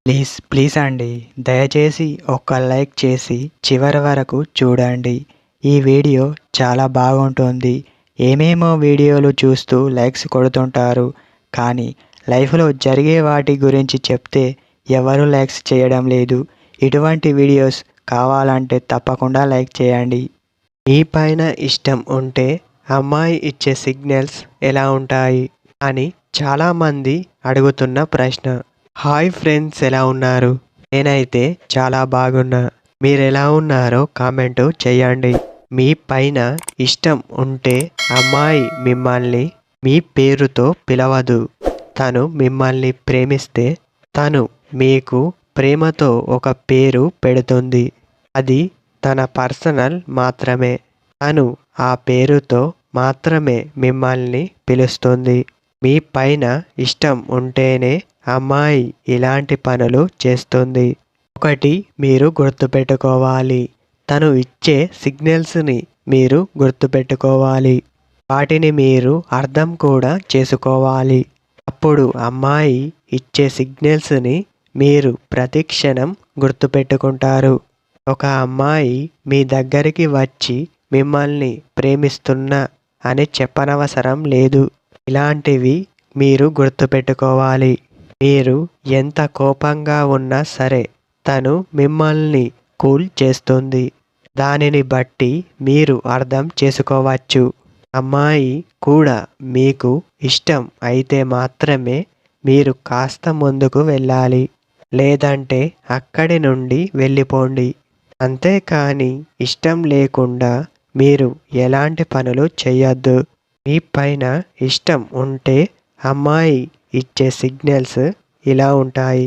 Please please అండి, దయచేసి ఒక్క లైక్ చేసి చివరి వరకు చూడండి. ఈ వీడియో చాలా బాగుంటుంది. ఏమేమో వీడియోలు చూస్తూ లైక్స్ కొడుతుంటారు, కానీ లైఫ్లో జరిగే వాటి గురించి చెప్తే ఎవరు లైక్స్ చేయడం లేదు. ఇటువంటి వీడియోస్ కావాలంటే తప్పకుండా లైక్ చేయండి. మీ పైన ఇష్టం ఉంటే అమ్మాయి ఇచ్చే సిగ్నల్స్ ఎలా ఉంటాయి అని చాలామంది అడుగుతున్న ప్రశ్న. హాయ్ ఫ్రెండ్స్, ఎలా ఉన్నారు? నేనైతే చాలా బాగున్నా. మీరు ఎలా ఉన్నారో కామెంటు చేయండి. మీ పైన ఇష్టం ఉంటే అమ్మాయి మిమ్మల్ని మీ పేరుతో పిలవదు. తను మిమ్మల్ని ప్రేమిస్తే తను మీకు ప్రేమతో ఒక పేరు పెడుతుంది. అది తన పర్సనల్ మాత్రమే. తను ఆ పేరుతో మాత్రమే మిమ్మల్ని పిలుస్తుంది. మీ పైన ఇష్టం ఉంటేనే అమ్మాయి ఇలాంటి పనులు చేస్తుంది. ఒకటి మీరు గుర్తుపెట్టుకోవాలి. తను ఇచ్చే సిగ్నల్స్ని మీరు గుర్తుపెట్టుకోవాలి. వాటిని మీరు అర్థం కూడా చేసుకోవాలి. అప్పుడు అమ్మాయి ఇచ్చే సిగ్నల్స్ని మీరు ప్రతి క్షణం గుర్తుపెట్టుకుంటారు. ఒక అమ్మాయి మీ దగ్గరికి వచ్చి మిమ్మల్ని ప్రేమిస్తున్నా అని చెప్పనవసరం లేదు. ఇలాంటివి మీరు గుర్తుపెట్టుకోవాలి. మీరు ఎంత కోపంగా ఉన్నా సరే తను మిమ్మల్ని కూల్ చేస్తుంది. దానిని బట్టి మీరు అర్థం చేసుకోవచ్చు. అమ్మాయి కూడా మీకు ఇష్టం అయితే మాత్రమే మీరు కాస్త ముందుకు వెళ్ళాలి. లేదంటే అక్కడి నుండి వెళ్ళిపోండి. అంతేకాని ఇష్టం లేకుండా మీరు ఎలాంటి పనులు చేయొద్దు. మీ పైన ఇష్టం ఉంటే అమ్మాయి ఇచ్చే సిగ్నల్స్ ఇలా ఉంటాయి.